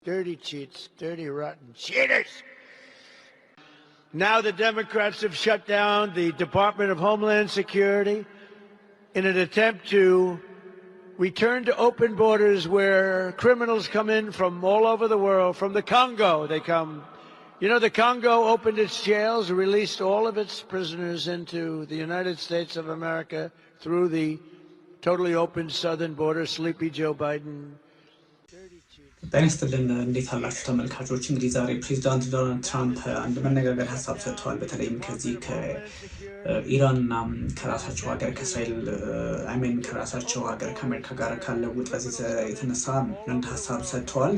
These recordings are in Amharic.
Dirty cheats, dirty, rotten cheaters. Now the Democrats have shut down the Department of Homeland Security in an attempt to return to open borders where criminals come in from all over the world. From the Congo, they come. You know, the Congo opened its jails, released all of its prisoners into the United States of America through the totally open southern border. Sleepy Joe Biden. ጤና ይስጥልን እንዴት አላችሁ ተመልካቾች? እንግዲህ ዛሬ ፕሬዚዳንት ዶናልድ ትራምፕ አንድ መነጋገር ሀሳብ ሰጥተዋል። በተለይም ከዚህ ከኢራንና ከራሳቸው ሀገር ከእስራኤል ከራሳቸው ሀገር ከአሜሪካ ጋር ካለው ውጥረት የተነሳ አንድ ሀሳብ ሰጥተዋል።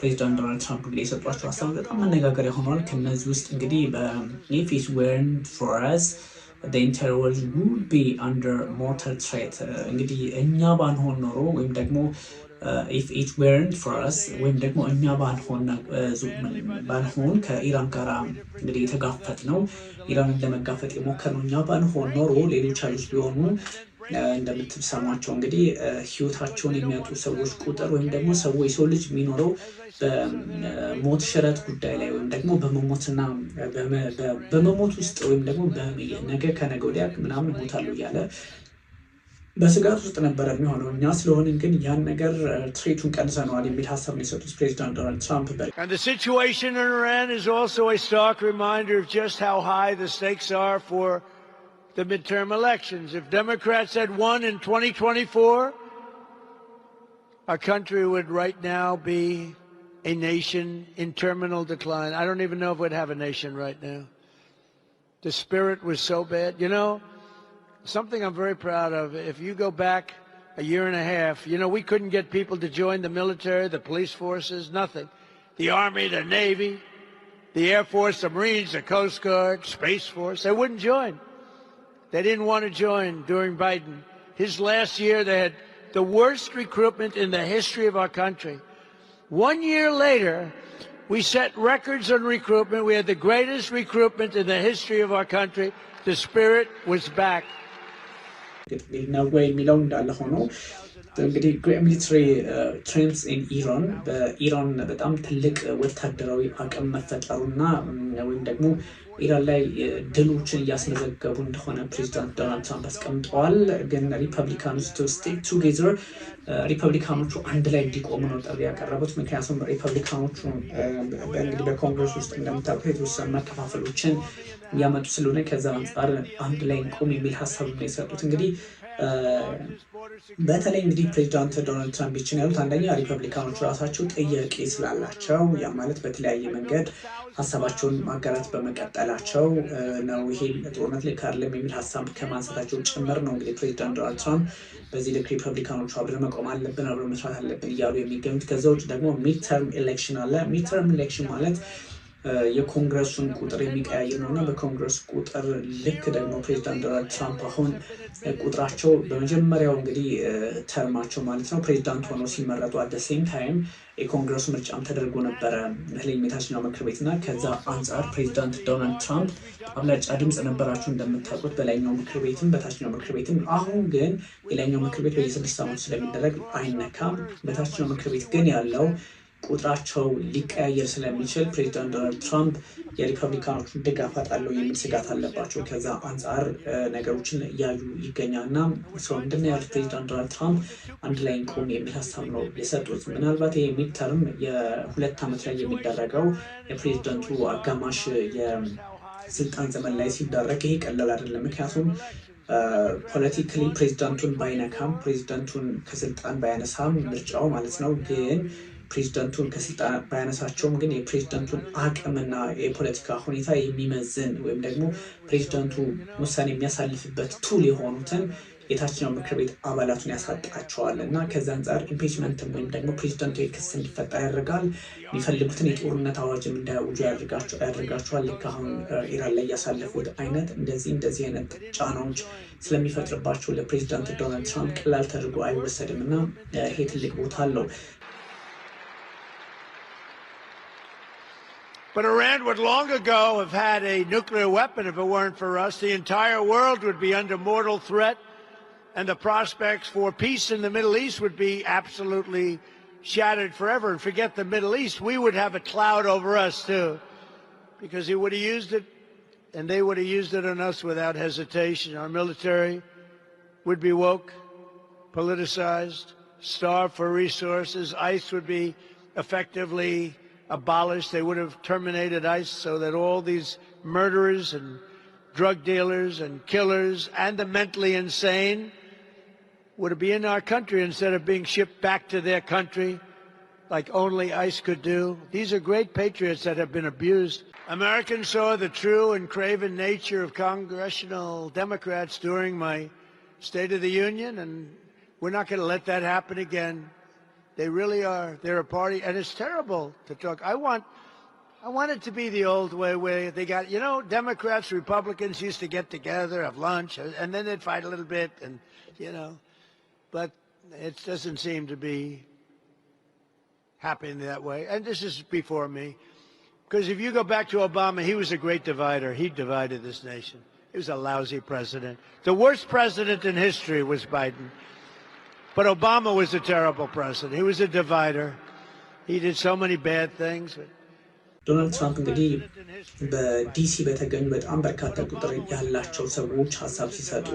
ፕሬዚዳንት ዶናልድ ትራምፕ እንግዲህ የሰጧቸው ሀሳብ በጣም መነጋገሪያ ሆኗል። ከነዚህ ውስጥ እንግዲህ if it weren't for us the entire world would be under mortal threat እንግዲህ እኛ ባንሆን ኖሮ ወይም ደግሞ if it weren't for us ወይም ደግሞ እኛ ባንሆን ከኢራን ጋር እንግዲህ የተጋፈጥ ነው ኢራንን ለመጋፈጥ የሞከርነው እኛ ባንሆን ኖሮ ሌሎች ኃይሎች ቢሆኑ እንደምትሰማቸው እንግዲህ ህይወታቸውን የሚያጡ ሰዎች ቁጥር ወይም ደግሞ ሰው ልጅ የሚኖረው በሞት ሽረት ጉዳይ ላይ ወይም ደግሞ በመሞትና በመሞት ውስጥ ወይም ደግሞ ነገ ከነገ ወዲያ ምናምን ሞታለሁ እያለ በስጋት ውስጥ ነበር የሚሆነው። እኛ ስለሆንን ግን ያን ነገር ትሬቱን ቀንሰነዋል የሚል ሀሳብ ነው የሰጡት ፕሬዚዳንት ዶናልድ ትራምፕ። And the situation in Iran is also a stark reminder of just how high the stakes are for the midterm elections. If Democrats had won in 2024, our country would right now be a nation in terminal decline. I don't even know if we'd have a nation right now. The spirit was so bad. You know, something I'm very proud of, if you go back a year and a half, you know, we couldn't get people to join the military, the police forces, nothing. The Army, the Navy, the Air Force, the Marines, the Coast Guard, Space Force, they wouldn't join. They didn't want to join during Biden. His last year, they had the worst recruitment in the history of our country. 1 year later, we set records on recruitment. We had the greatest recruitment in the history of our country. The spirit was back. ነው ወይ የሚለው እንዳለ ሆኖ እንግዲህ ሚሊተሪ ትሬንድስ ኢን ኢራን በኢራን በጣም ትልቅ ወታደራዊ አቅም መፈጠሩና ወይም ደግሞ ኢራን ላይ ድሎችን እያስመዘገቡ እንደሆነ ፕሬዚዳንት ዶናልድ ትራምፕ አስቀምጠዋል። ግን ሪፐብሊካኖች ቱ ስቴክ ቱጌዘር ሪፐብሊካኖቹ አንድ ላይ እንዲቆሙ ነው ጥሪ ያቀረቡት። ምክንያቱም ሪፐብሊካኖቹ እንግዲህ በኮንግረስ ውስጥ እንደምታውቁት የተወሰኑ መከፋፈሎችን እያመጡ ስለሆነ ከዛ አንጻር አንድ ላይ እንቆም የሚል ሀሳብ ነው የሰጡት። እንግዲህ በተለይ እንግዲህ ፕሬዚዳንት ዶናልድ ትራምፕ ይችን ያሉት አንደኛ ሪፐብሊካኖቹ ራሳቸው ጥያቄ ስላላቸው ያ ማለት በተለያየ መንገድ ሀሳባቸውን ማጋራት በመቀጠላቸው ነው ይሄ ጦርነት ላይ ካለም የሚል ሀሳብ ከማንሳታቸው ጭምር ነው እንግዲህ ፕሬዚዳንት ዶናልድ ትራምፕ በዚህ ልክ ሪፐብሊካኖቹ አብረን መቆም አለብን አብረን መስራት አለብን እያሉ የሚገኙት። ከዛ ውጭ ደግሞ ሚድተርም ኤሌክሽን አለ። ሚድተርም ኤሌክሽን ማለት የኮንግረሱን ቁጥር የሚቀያየር ነው እና በኮንግረስ ቁጥር ልክ ደግሞ ፕሬዚዳንት ዶናልድ ትራምፕ አሁን ቁጥራቸው በመጀመሪያው እንግዲህ ተርማቸው ማለት ነው ፕሬዚዳንት ሆነው ሲመረጡ አት ሴም ታይም የኮንግረሱ ምርጫም ተደርጎ ነበረ የታችኛው ምክር ቤት እና ከዛ አንጻር ፕሬዚዳንት ዶናልድ ትራምፕ አብላጫ ድምፅ ነበራቸው እንደምታውቁት በላይኛው ምክር ቤትም በታችኛው ምክር ቤትም። አሁን ግን የላይኛው ምክር ቤት በየ6 ዓመቱ ስለሚደረግ አይነካም። በታችኛው ምክር ቤት ግን ያለው ቁጥራቸው ሊቀያየር ስለሚችል ፕሬዚዳንት ዶናልድ ትራምፕ የሪፐብሊካኖቹን ድጋፍ አጣለው የሚል ስጋት አለባቸው። ከዛ አንጻር ነገሮችን እያዩ ይገኛል እና ሰው ምንድን ነው ያሉት ፕሬዚዳንት ዶናልድ ትራምፕ አንድ ላይ እንቆም የሚል ሀሳብ ነው የሰጡት። ምናልባት ይሄ ሚድተርም የ2 ዓመት ላይ የሚደረገው የፕሬዚዳንቱ አጋማሽ የስልጣን ዘመን ላይ ሲደረግ ይሄ ቀላል አይደለም። ምክንያቱም ፖለቲካሊ ፕሬዚዳንቱን ባይነካም ፕሬዚዳንቱን ከስልጣን ባያነሳም ምርጫው ማለት ነው ግን ፕሬዚዳንቱን ከስልጣን ባያነሳቸውም ግን የፕሬዚዳንቱን አቅምና የፖለቲካ ሁኔታ የሚመዝን ወይም ደግሞ ፕሬዚዳንቱ ውሳኔ የሚያሳልፍበት ቱል የሆኑትን የታችኛው ምክር ቤት አባላቱን ያሳጣቸዋል እና ከዛ አንጻር ኢምፒችመንት ወይም ደግሞ ፕሬዚዳንቱ ክስ እንዲፈጠር ያደርጋል። የሚፈልጉትን የጦርነት አዋጅም እንዳያውጁ ያደርጋቸዋል። ልክ አሁን ኢራን ላይ ያሳለፉት አይነት እንደዚህ አይነት ጫናዎች ስለሚፈጥርባቸው ለፕሬዚዳንት ዶናልድ ትራምፕ ቀላል ተደርጎ አይወሰድም እና ይሄ ትልቅ ቦታ አለው። But Iran would long ago have had a nuclear weapon if it weren't for us. The entire world would be under mortal threat, and the prospects for peace in the Middle East would be absolutely shattered forever and forget the Middle East, we would have a cloud over us too, because he would have used it, and they would have used it on us without hesitation. Our military would be woke, politicized, starved for resources. ICE would be effectively abolished. They would have terminated ICE so that all these murderers and drug dealers and killers and the mentally insane would be in our country instead of being shipped back to their country like only ICE could do. These are great patriots that have been abused. Americans saw the true and craven nature of congressional Democrats during my State of the Union, and we're not going to let that happen again. They really are. They're a party, and it's terrible to talk. I want it to be the old way where they got, Democrats, Republicans used to get together, have lunch, and then they'd fight a little bit, and, but it doesn't seem to be happening that way. And this is before me. Because if you go back to Obama, he was a great divider. He divided this nation. He was a lousy president. The worst president in history was Biden. But Obama was a terrible president. He was a divider. He did so many bad things. ዶናልድ ትራምፕ እንግዲህ በዲሲ በተገኙ በጣም በርካታ ቁጥር ያላቸው ሰዎች ሀሳብ ሲሰጡ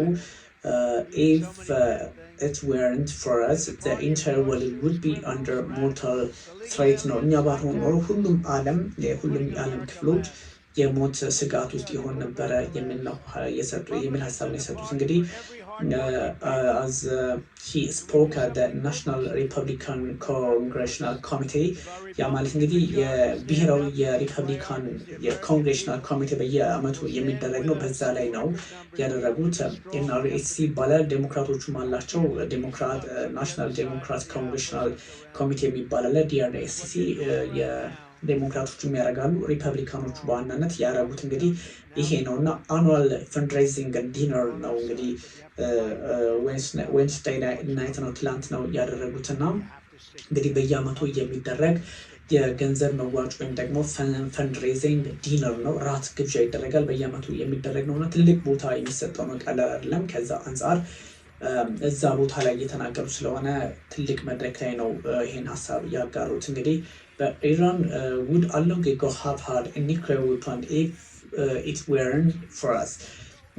if it weren't for us the entire world would be under mortal threat ነው። እኛ ባልሆን ኖሮ ሁሉም የዓለም ክፍሎች የሞት ስጋት ውስጥ ይሆን ነበረ የሚል ሀሳብ ነው የሰጡት። እንግዲህ as he spoke at the National Republican Congressional Committee ያ ማለት እንግዲህ የብሔራዊ የሪፐብሊካን የኮንግሬሽናል ኮሚቴ በየአመቱ የሚደረግ ነው። በዛ ላይ ነው ያደረጉት። NRSC ይባላል። ዴሞክራቶቹም አላቸው። ዴሞክራት ናሽናል ዴሞክራት ኮንግሬሽናል ኮሚቴ የሚባል አለ። DRSC ዴሞክራቶቹም ያደርጋሉ። ሪፐብሊካኖቹ በዋናነት ያደረጉት እንግዲህ ይሄ ነው እና አኑዋል ፈንድሬዚንግ ዲነር ነው እንግዲህ ዌንስዴይ ናይት ነው ትላንት ነው ያደረጉትና እንግዲህ በየአመቱ የሚደረግ የገንዘብ መዋጮ ወይም ደግሞ ፈንድሬዚንግ ዲነር ነው። ራት ግብዣ ይደረጋል። በየአመቱ የሚደረግ ነውና ትልቅ ቦታ የሚሰጠው ነው፣ ቀላል አይደለም። ከዛ አንጻር እዛ ቦታ ላይ እየተናገሩ ስለሆነ ትልቅ መድረክ ላይ ነው ይሄን ሀሳብ ያጋሩት። እንግዲህ በኢራን would allow to have had a nuclear weapon if it weren't for us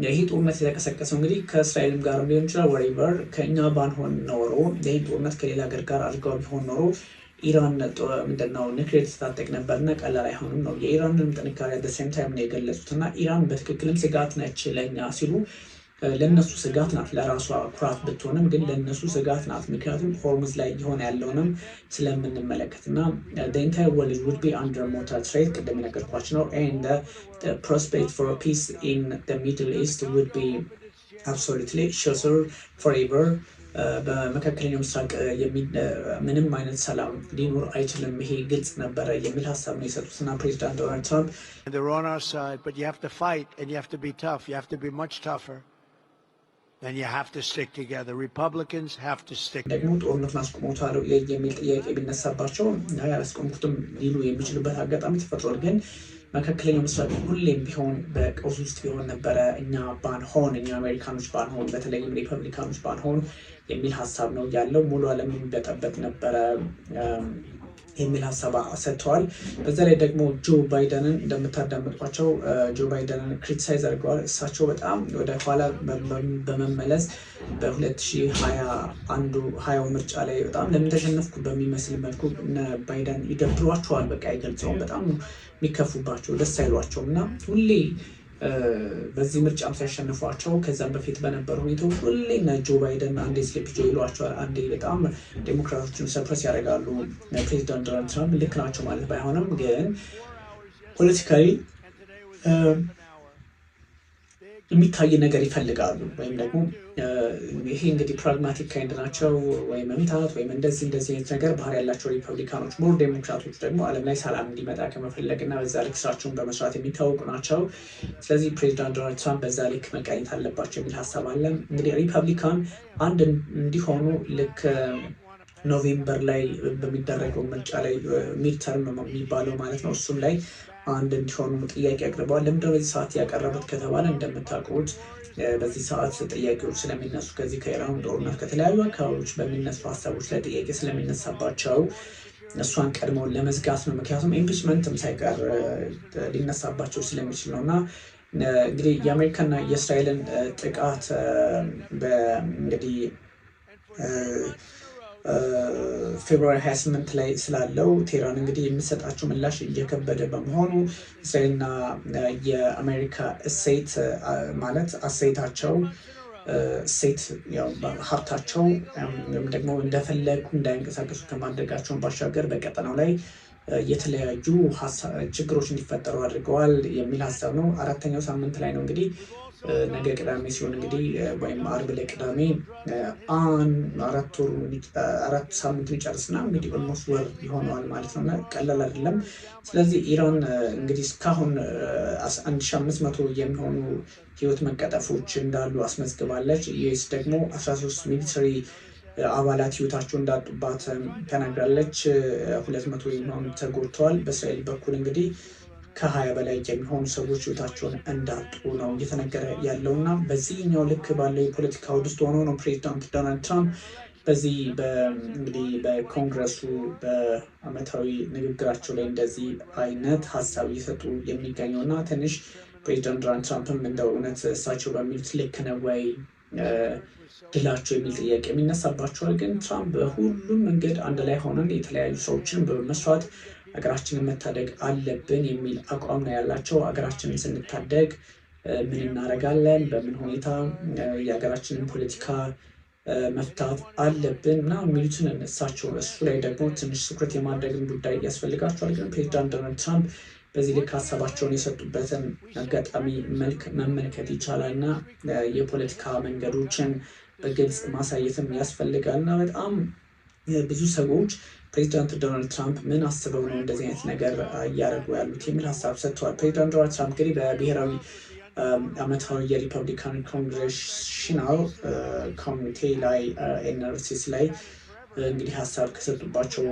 ይህ ጦርነት የተቀሰቀሰው እንግዲህ ከእስራኤልም ጋር ሊሆን ይችላል ወሬቨር ከእኛ ባንሆን ኖሮ ይህ ጦርነት ከሌላ ሀገር ጋር አድርገው ቢሆን ኖሮ ኢራን ምንድነው ኒውክሌር ትታጠቅ ነበርና ቀላል አይሆንም ነው። የኢራንን ጥንካሬ at the same time ነው የገለጹትና ኢራን በትክክልም ስጋት ነች ለኛ ሲሉ ለነሱ ስጋት ናት። ለራሷ ኩራት ብትሆንም ግን ለነሱ ስጋት ናት። ምክንያቱም ሆርሙዝ ላይ የሆነ ያለውንም ስለምንመለከትና the entire world would be under mortal threat ቅድም ነገርኳችሁ ነው and the prospect for peace in the Middle East would be absolutely sure forever በመካከለኛው ምስራቅ ምንም አይነት ሰላም ሊኖር አይችልም። ይሄ ግልጽ ነበረ የሚል ሀሳብ ነው የሰጡትና ፕሬዚዳንት ዶናልድ ትራምፕ they're on our side but you have to fight and you have to be tough. You have to be much tougher. And you have to stick together. Republicans have to stick together. ደግሞ ጦርነቱን አስቆሙታል የሚል ጥያቄ ቢነሳባቸው አላስቆሙትም ሊሉ የሚችሉበት አጋጣሚ ተፈጥሯል። ግን መካከለኛው ምስራቅ ሁሌም ቢሆን በቀውስ ውስጥ ቢሆን ነበረ እኛ ባንሆን እኛ አሜሪካኖች ባንሆን በተለይም ሪፐብሊካኖች ባንሆን የሚል ሀሳብ ነው ያለው። ሙሉ ዓለም የሚበጠበጥ ነበረ የሚል ሀሳብ ሰጥተዋል። በዛ ላይ ደግሞ ጆ ባይደንን እንደምታዳምጧቸው ጆ ባይደንን ክሪቲሳይዝ አድርገዋል። እሳቸው በጣም ወደ ኋላ በመመለስ በ2020 ምርጫ ላይ በጣም ለምን ተሸነፍኩ በሚመስል መልኩ ባይደን ይደብሯቸዋል። በቃ አይገልጸውም። በጣም የሚከፉባቸው ደስ አይሏቸውም እና ሁሌ በዚህ ምርጫም ሲያሸንፏቸው ከዛም በፊት በነበሩ ሁኔታዎች ሁሌ እና ጆ ባይደን አንዴ ስሊፕ ጆ ይሏቸዋል፣ አንዴ በጣም ዴሞክራቶችን ሰፕረስ ያደርጋሉ። ፕሬዚዳንት ዶናልድ ትራምፕ ልክ ናቸው ማለት ባይሆንም ግን ፖለቲካሊ የሚታይ ነገር ይፈልጋሉ። ወይም ደግሞ ይሄ እንግዲህ ፕራግማቲክ ካይንድ ናቸው፣ ወይ መምታት ወይም እንደዚህ አይነት ነገር ባህሪ ያላቸው ሪፐብሊካኖች። ሞር ዴሞክራቶች ደግሞ ዓለም ላይ ሰላም እንዲመጣ ከመፈለግ እና በዛ ልክ ስራቸውን በመስራት የሚታወቁ ናቸው። ስለዚህ ፕሬዚዳንት ዶናልድ ትራምፕ በዛ ልክ መቃኘት አለባቸው የሚል ሀሳብ አለ። እንግዲህ ሪፐብሊካን አንድ እንዲሆኑ ልክ ኖቬምበር ላይ በሚደረገው ምርጫ ላይ ሚድተርም የሚባለው ማለት ነው እሱም ላይ አንድ እንዲሆኑ ጥያቄ አቅርበዋል። ለምንድነው በዚህ ሰዓት ያቀረቡት ከተባለ እንደምታውቁት በዚህ ሰዓት ጥያቄዎች ስለሚነሱ ከዚህ ከኢራን ጦርነት ከተለያዩ አካባቢዎች በሚነሱ ሀሳቦች ላይ ጥያቄ ስለሚነሳባቸው እሷን ቀድመውን ለመዝጋት ነው። ምክንያቱም ኢምፒችመንትም ሳይቀር ሊነሳባቸው ስለሚችል ነው እና እንግዲህ የአሜሪካና የእስራኤልን ጥቃት እንግዲህ ፌብሩዋሪ 28 ላይ ስላለው ቴህራን እንግዲህ የሚሰጣቸው ምላሽ እየከበደ በመሆኑ እስራኤልና የአሜሪካ እሴት ማለት አሴታቸው እሴት ያው ሀብታቸው ወይም ደግሞ እንደፈለጉ እንዳይንቀሳቀሱ ከማድረጋቸውን ባሻገር በቀጠናው ላይ የተለያዩ ችግሮች እንዲፈጠሩ አድርገዋል የሚል ሀሳብ ነው። አራተኛው ሳምንት ላይ ነው እንግዲህ ነገ ቅዳሜ ሲሆን እንግዲህ ወይም አርብ ላይ ቅዳሜ አራት ሳምንት ይጨርስና እንግዲህ ኦልሞስት ወር ይሆነዋል ማለት ነው እና ቀላል አይደለም። ስለዚህ ኢራን እንግዲህ እስካሁን 1500 የሚሆኑ ህይወት መቀጠፎች እንዳሉ አስመዝግባለች። ዩኤስ ደግሞ 13 ሚሊተሪ አባላት ህይወታቸው እንዳጡባት ተናግራለች። 200 የሚሆኑ ተጎድተዋል። በእስራኤል በኩል እንግዲህ ከ20 በላይ የሚሆኑ ሰዎች ህይወታቸውን እንዳጡ ነው እየተነገረ ያለው እና በዚህኛው ልክ ባለው የፖለቲካ ውስጥ ሆኖ ነው ፕሬዚዳንት ዶናልድ ትራምፕ በዚህ እንግዲህ በኮንግረሱ በአመታዊ ንግግራቸው ላይ እንደዚህ አይነት ሀሳብ እየሰጡ የሚገኘው እና ትንሽ ፕሬዚዳንት ዶናልድ ትራምፕም እንደው እውነት እሳቸው በሚሉት ልክ ነው ወይ ድላቸው የሚል ጥያቄ የሚነሳባቸዋል። ግን ትራምፕ በሁሉም መንገድ አንድ ላይ ሆነን የተለያዩ ሰዎችን በመስዋዕት ሀገራችንን መታደግ አለብን የሚል አቋም ነው ያላቸው። ሀገራችንን ስንታደግ ምን እናደርጋለን፣ በምን ሁኔታ የሀገራችንን ፖለቲካ መፍታት አለብን እና የሚሉትን እሳቸው እሱ ላይ ደግሞ ትንሽ ትኩረት የማድረግን ጉዳይ ያስፈልጋቸዋል። ግን ፕሬዚዳንት ዶናልድ ትራምፕ በዚህ ልክ ሀሳባቸውን የሰጡበትን አጋጣሚ መልክ መመልከት ይቻላል እና የፖለቲካ መንገዶችን በግልጽ ማሳየትም ያስፈልጋል እና በጣም ብዙ ሰዎች ፕሬዚዳንት ዶናልድ ትራምፕ ምን አስበው ነው እንደዚህ አይነት ነገር እያደረጉ ያሉት የሚል ሀሳብ ሰጥተዋል። ፕሬዚዳንት ዶናልድ ትራምፕ እንግዲህ በብሔራዊ ዓመታዊ የሪፐብሊካን ኮንግሬሽናል ኮሚቴ ላይ ኤንአርሲስ ላይ እንግዲህ ሀሳብ ከሰጡባቸው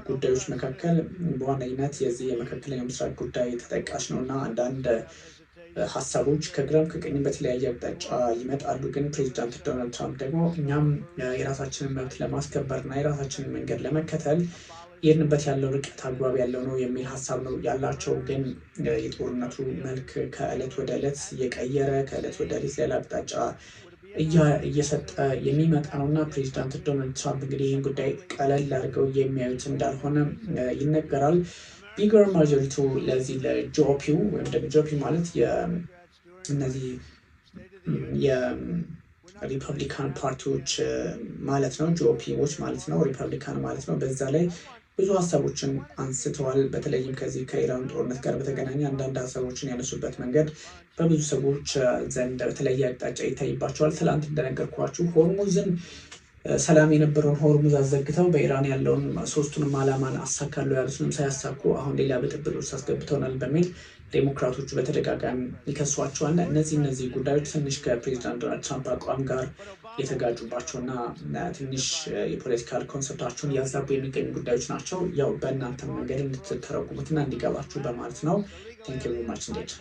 ጉዳዮች መካከል በዋነኝነት የዚህ የመካከለኛው ምስራቅ ጉዳይ ተጠቃሽ ነው እና አንዳንድ ሀሳቦች ከግራም ከቀኝም በተለያየ አቅጣጫ ይመጣሉ። ግን ፕሬዚዳንት ዶናልድ ትራምፕ ደግሞ እኛም የራሳችንን መብት ለማስከበር እና የራሳችንን መንገድ ለመከተል ይህንበት ያለው ርቀት አግባብ ያለው ነው የሚል ሀሳብ ነው ያላቸው። ግን የጦርነቱ መልክ ከእለት ወደ እለት እየቀየረ ከእለት ወደ እለት ሌላ አቅጣጫ እየሰጠ የሚመጣ ነው እና ፕሬዚዳንት ዶናልድ ትራምፕ እንግዲህ ይህን ጉዳይ ቀለል አድርገው የሚያዩት እንዳልሆነ ይነገራል። ቢገር ማጆሪቱ ለዚህ ለጂኦፒው ወይም ደግሞ ጂኦፒ ማለት እነዚህ የሪፐብሊካን ፓርቲዎች ማለት ነው። ጂኦፒዎች ማለት ነው፣ ሪፐብሊካን ማለት ነው። በዛ ላይ ብዙ ሀሳቦችን አንስተዋል። በተለይም ከዚህ ከኢራን ጦርነት ጋር በተገናኘ አንዳንድ ሀሳቦችን ያነሱበት መንገድ በብዙ ሰዎች ዘንድ በተለየ አቅጣጫ ይታይባቸዋል። ትላንት እንደነገርኳችሁ ሆርሙዝን ሰላም የነበረውን ሆርሙዝ አዘግተው በኢራን ያለውን ሶስቱንም ዓላማን አሳካለሁ ያሉትንም ሳያሳኩ አሁን ሌላ ብጥብጥ ውስጥ አስገብተውናል በሚል ዴሞክራቶቹ በተደጋጋሚ ይከሷቸዋል። እነዚህ ጉዳዮች ትንሽ ከፕሬዚዳንት ዶናልድ ትራምፕ አቋም ጋር የተጋጩባቸውና ትንሽ የፖለቲካል ኮንሰፕታቸውን እያዛቡ የሚገኙ ጉዳዮች ናቸው። ያው በእናንተ መንገድ እንድትተረጉሙትና እንዲገባችሁ በማለት ነው። ቴንክ ዩ ቬሪ ማች።